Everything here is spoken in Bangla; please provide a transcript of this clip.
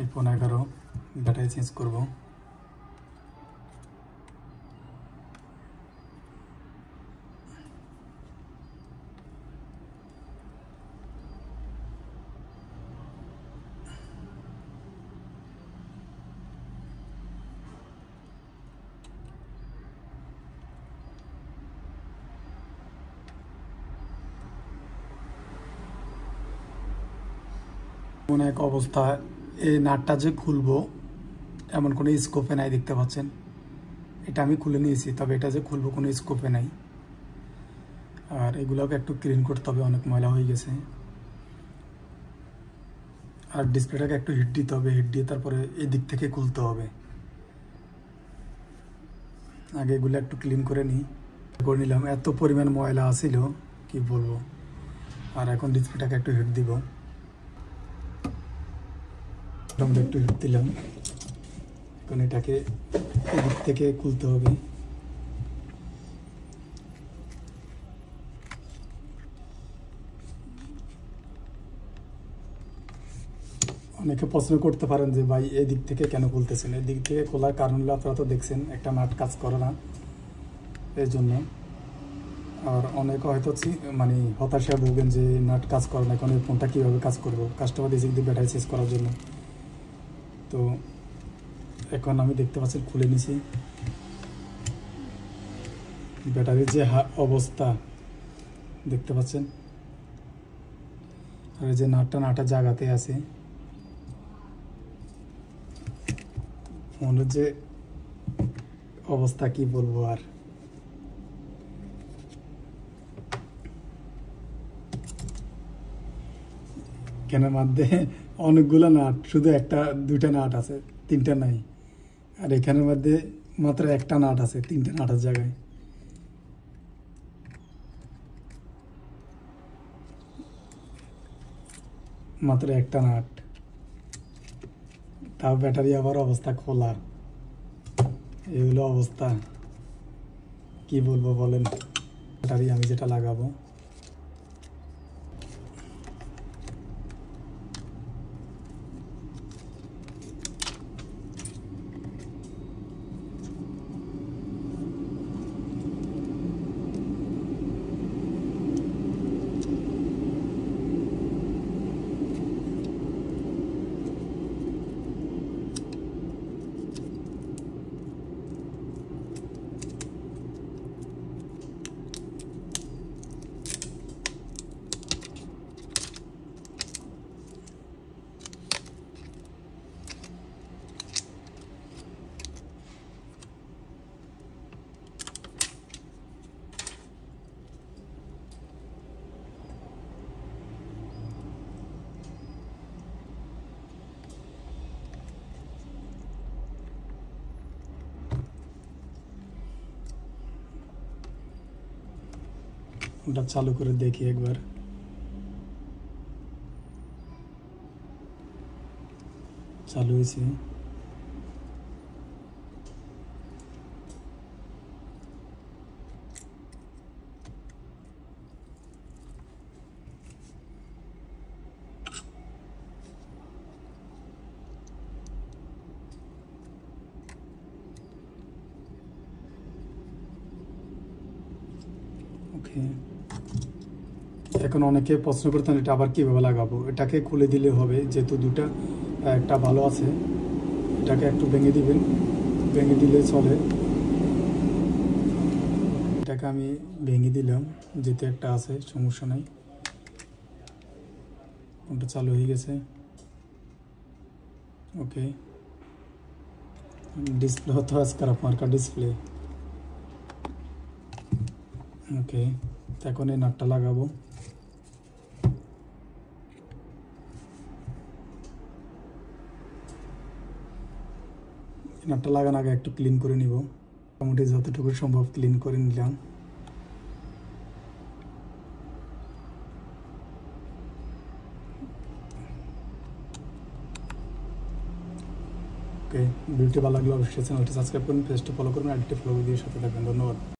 iPhone 11 ব্যাটারি চেঞ্জ করব। মনে এক অবস্থা, এই নাটটা যে খুলবো এমন কোনো স্কোপে নাই, দেখতে পাচ্ছেন। এটা আমি খুলে নিয়েছি, তবে এটা যে খুলবো কোনো স্কোপে নাই। আর এগুলোকে একটু ক্লিন করতে হবে, অনেক ময়লা হয়ে গেছে। আর ডিসপ্লেটাকে একটু হিট দিতে হবে, হিট দিয়ে তারপরে এই দিক থেকে খুলতে হবে। আগে এগুলো একটু ক্লিন করে নিলাম। এত পরিমাণ ময়লা আসিল কি বলবো। আর এখন ডিসপ্লেটাকে একটু হিট দিব, একটু হিট দিলাম। এখন এটাকে এদিক থেকে খুলতে হবে। অনেকে প্রশ্ন করতে পারেন যে ভাই এদিক থেকে কেন খুলতেছেন। এদিক থেকে খোলার কারণ হলো, আপনারা তো দেখছেন একটা নাট কাজ করে না, এই জন্য। আর অনেকে হয়তো মানে হতাশা ভোগেন যে নাট কাজ করে না, এখন এই ফোনটা কীভাবে কাজ করবো। কাস্টমার এদিক দিয়ে ব্যাটারি চেঞ্জ করার জন্য। তো এখন আমি দেখতে পাচ্ছি খুলে নিছি। ব্যাটারির যে অবস্থা দেখতে পাচ্ছেন, আর এই যে নাটটা জায়গাতে আছে। ফোনের যে অবস্থা কি বলবো আর। কেনার মধ্যে অনেকগুলো নাট, শুধু একটা দুইটা নাট আছে, তিনটা নাই। আর এখানের মধ্যে মাত্র একটা নাট আছে, তিনটা নাটের জায়গায়। মাত্র একটা নাট, তাও ব্যাটারি আবার অবস্থা খোলা। এগুলো অবস্থা কি বলবো বলেন। ব্যাটারি আমি যেটা লাগাবো, ওটা চালু করে দেখি একবার। চালু হয়েছে। ওকে, এখন অনেকে প্রশ্ন করতেন এটা আবার কীভাবে লাগাবো। এটাকে খুলে দিলে হবে, যেহেতু দুটা, একটা ভালো আছে। এটাকে একটু ভেঙে দিবেন, ভেঙে দিলে চলে। এটাকে আমি ভেঙে দিলাম, যেহেতু একটা আছে, সমস্যা নাই। কোনটা চালু হয়ে গেছে। ওকে, ডিসপ্লে হতো আজকাল আপনার ডিসপ্লে। ওকে, এখন এই নাটটা লাগাবো। নাটটা লাগানোর আগে একটু ক্লিন করে নিব, মোটামুটি যতটুকু সম্ভব ক্লিন করে নিলাম। ওকে, ভিডিওটি ভালো লাগলে অবশ্যই চ্যানেলটি সাবস্ক্রাইব করুন, পেজটি ফলো করুন, আইডিটি ফলো দিয়ে সাথে থাকবেন। ধন্যবাদ।